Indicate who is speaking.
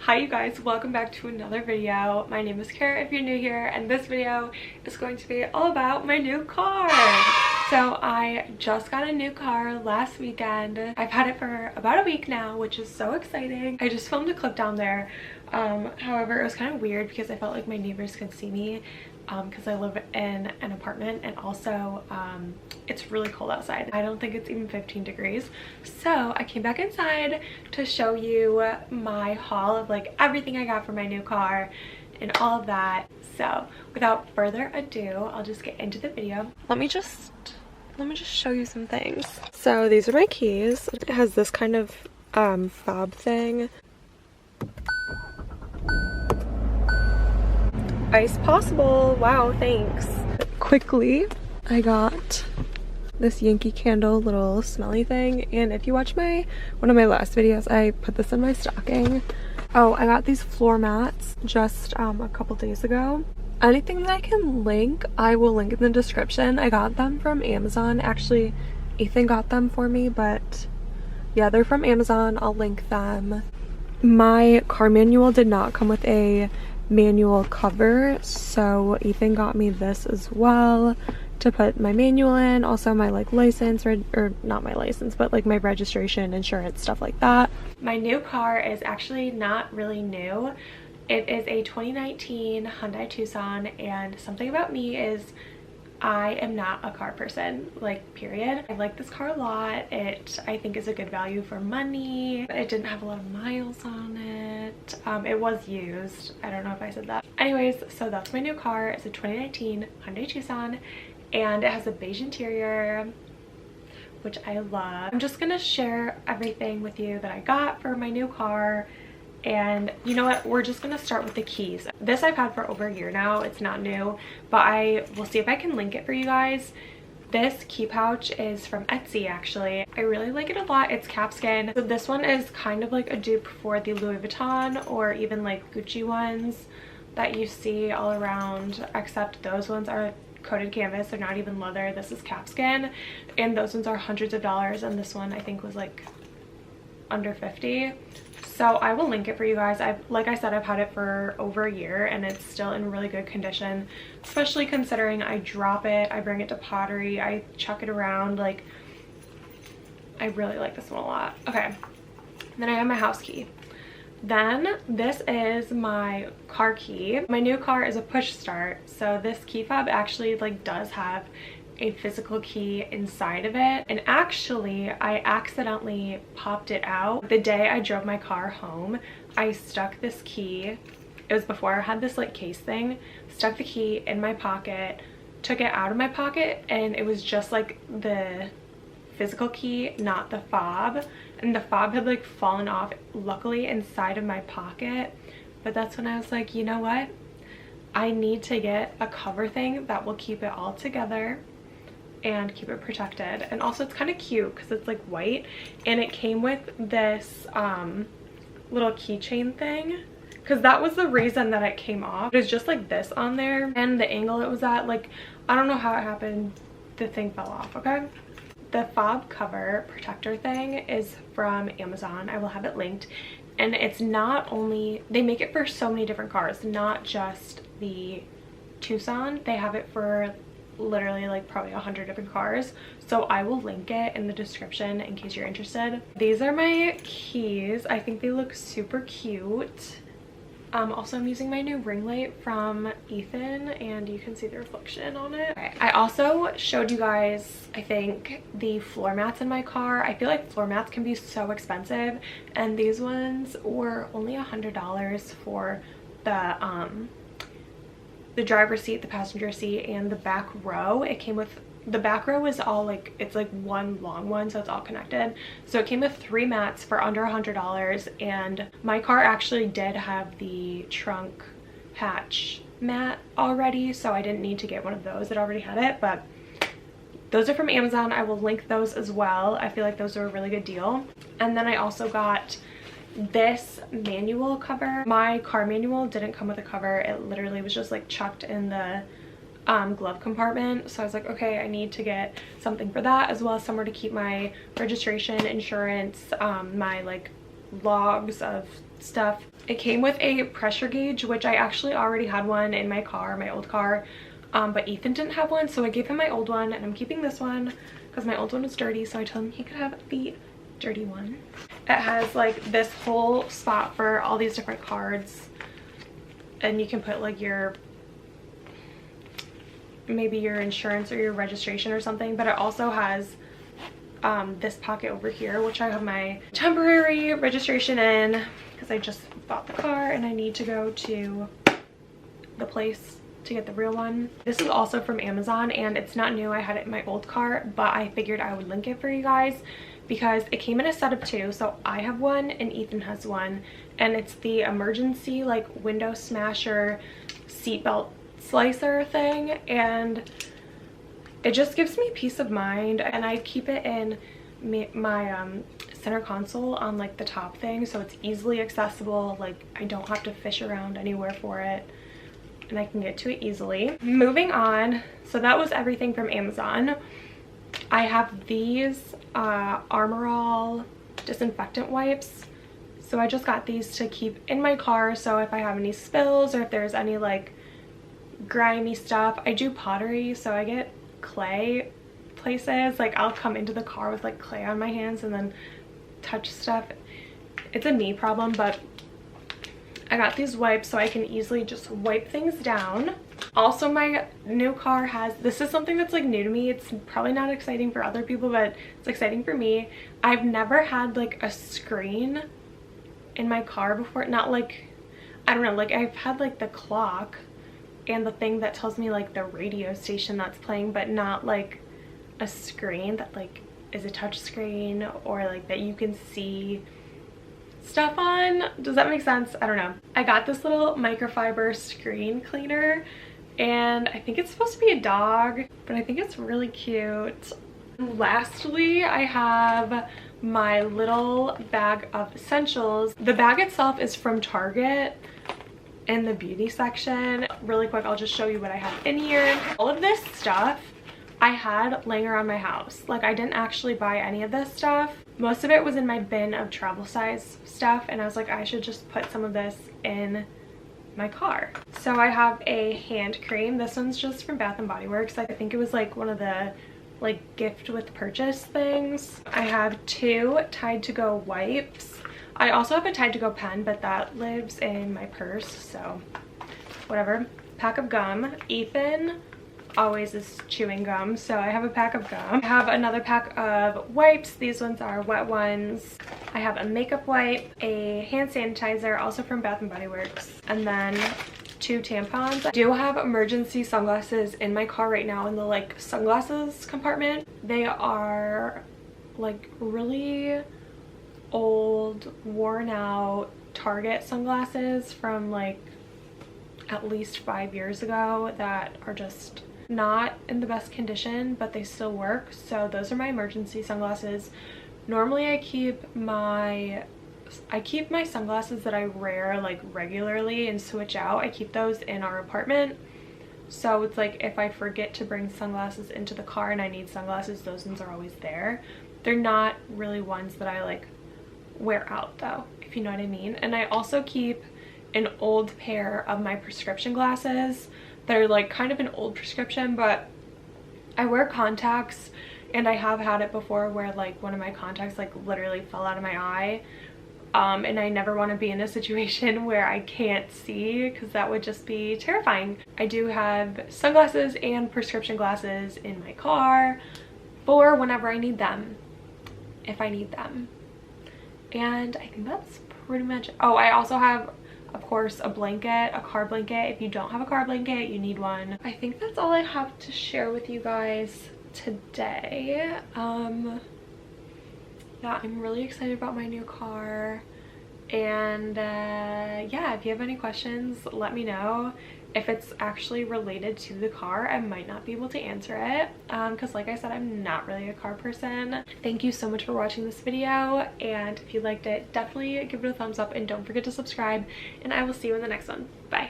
Speaker 1: Hi you guys, welcome back to another video. My name is Cara if you're new here, and this video is going to be all about my new car. So I just got a new car last weekend. I've had it for about a week now, which is so exciting. I just filmed a clip down there. However, it was kind of weird because I felt like my neighbors could see me because I live in an apartment, and also it's really cold outside. I don't think it's even 15 degrees. So I came back inside to show you my haul of like everything I got for my new car and all of that. So without further ado, I'll just get into the video. Let me just show you some things. So these are my keys. It has this kind of fob thing. Ice possible. Wow, thanks. Quickly, I got this Yankee Candle little smelly thing, and if you watch one of my last videos, I put this in my stocking. Oh, I got these floor mats just a couple days ago. Anything that I can link, I will link in the description. I got them from Amazon. Actually, Ethan got them for me, but yeah, they're from Amazon. I'll link them. My car manual did not come with a manual cover, so Ethan got me this as well to put my manual in, also my like license, or not my license, but like my registration, insurance, stuff like that. My new car is actually not really new. It is a 2019 Hyundai Tucson, and something about me is I am not a car person, like, period. I like this car a lot. It, I think, is a good value for money. It didn't have a lot of miles on it. It was used. I don't know if I said that. Anyways, so that's my new car. It's a 2019 Hyundai Tucson, and it has a beige interior, which I love. I'm just gonna share everything with you that I got for my new car. And you know what, we're just gonna start with the keys. This I've had for over a year now. It's not new, but I will see if I can link it for you guys. This key pouch is from Etsy, actually. I really like it a lot. It's calfskin. So this one is kind of like a dupe for the Louis Vuitton or even like Gucci ones that you see all around, except those ones are coated canvas. They're not even leather. This is calfskin, and those ones are hundreds of dollars, and this one I think was like under 50. So I will link it for you guys. Like I said, I've had it for over a year and it's still in really good condition, especially considering I drop it, I bring it to pottery, I chuck it around. Like, I really like this one a lot. Okay, then I have my house key. Then this is my car key. My new car is a push start, so this key fob actually like does have a physical key inside of it, and actually I accidentally popped it out the day I drove my car home. I stuck this key, it was before I had this like case thing, stuck the key in my pocket, took it out of my pocket, and it was just like the physical key, not the fob, and the fob had like fallen off, luckily, inside of my pocket. But that's when I was like, you know what, I need to get a cover thing that will keep it all together and keep it protected. And also it's kind of cute because it's like white, and it came with this little keychain thing, because that was the reason that it came off. It was just like this on there, and the angle it was at, like, I don't know how it happened, the thing fell off. Okay, the fob cover protector thing is from Amazon. I will have it linked, and it's not only, they make it for so many different cars, not just the Tucson. They have it for literally like probably 100 different cars, so I will link it in the description in case you're interested. These are my keys. I think they look super cute. Also, I'm using my new ring light from Ethan, and you can see the reflection on it. Okay, I also showed you guys, I think, the floor mats in my car. I feel like floor mats can be so expensive, and these ones were only $100 for the driver's seat, the passenger seat, and the back row. It came with, the back row is all like, it's like one long one, so it's all connected. So it came with 3 mats for under $100, and my car actually did have the trunk hatch mat already, so I didn't need to get one of those. It already had it, but those are from Amazon. I will link those as well. I feel like those are a really good deal. And then I also got this manual cover. My car manual didn't come with a cover. It literally was just like chucked in the glove compartment. So I was like, okay, I need to get something for that, as well as somewhere to keep my registration, insurance, my like logs of stuff. It came with a pressure gauge, which I actually already had one in my car, my old car, but Ethan didn't have one, so I gave him my old one, and I'm keeping this one because my old one was dirty, so I told him he could have the dirty one. It has like this whole spot for all these different cards, and you can put like your, maybe your insurance or your registration or something, but it also has this pocket over here, which I have my temporary registration in because I just bought the car and I need to go to the place to get the real one. This is also from Amazon and it's not new. I had it in my old car, but I figured I would link it for you guys because it came in a set of 2. So I have one and Ethan has one, and it's the emergency like window smasher seatbelt slicer thing, and it just gives me peace of mind. And I keep it in my center console on like the top thing, so it's easily accessible. Like I don't have to fish around anywhere for it, and I can get to it easily. Moving on, so that was everything from Amazon. I have these Armor All disinfectant wipes. So I just got these to keep in my car, so if I have any spills or if there's any like grimy stuff. I do pottery, so I get clay places. Like I'll come into the car with like clay on my hands and then touch stuff. It's a me problem, but I got these wipes so I can easily just wipe things down. Also, my new car has, this is something that's like new to me. It's probably not exciting for other people, but it's exciting for me. I've never had like a screen in my car before. Not like, I don't know, like I've had like the clock and the thing that tells me like the radio station that's playing, but not like a screen that like is a touch screen or like that you can see stuff on. Does that make sense? I don't know. I got this little microfiber screen cleaner and I think it's supposed to be a dog, but I think it's really cute. Lastly, I have my little bag of essentials. The bag itself is from Target in the beauty section. Really quick, I'll just show you what I have in here. All of this stuff I had laying around my house. Like I didn't actually buy any of this stuff. Most of it was in my bin of travel size stuff, and I was like, I should just put some of this in my car. So I have a hand cream. This one's just from Bath and Body Works. I think it was like one of the like gift with purchase things. I have 2 Tide to Go wipes. I also have a Tide to Go pen, but that lives in my purse, so whatever. Pack of gum. Ethan always is chewing gum, so I have a pack of gum. I have another pack of wipes. These ones are wet ones. I have a makeup wipe, a hand sanitizer, also from Bath and Body Works, and then 2 tampons. I do have emergency sunglasses in my car right now in the like sunglasses compartment. They are like really old, worn out Target sunglasses from like at least 5 years ago that are just not in the best condition, but they still work. So those are my emergency sunglasses. Normally I keep my sunglasses that I wear like regularly and switch out. I keep those in our apartment. So it's like if I forget to bring sunglasses into the car and I need sunglasses, those ones are always there. They're not really ones that I like wear out though, if you know what I mean. And I also keep an old pair of my prescription glasses. They're like kind of an old prescription, but I wear contacts, and I have had it before where like one of my contacts like literally fell out of my eye. And I never want to be in a situation where I can't see, because that would just be terrifying. I do have sunglasses and prescription glasses in my car for whenever I need them, if I need them. And I think that's pretty much it. Oh, I also have, of course, a blanket, a car blanket. If you don't have a car blanket, you need one. I think that's all I have to share with you guys today. Yeah, I'm really excited about my new car, and yeah, if you have any questions, let me know. If it's actually related to the car, I might not be able to answer it because like I said, I'm not really a car person. Thank you so much for watching this video, and if you liked it, definitely give it a thumbs up and don't forget to subscribe, and I will see you in the next one. Bye.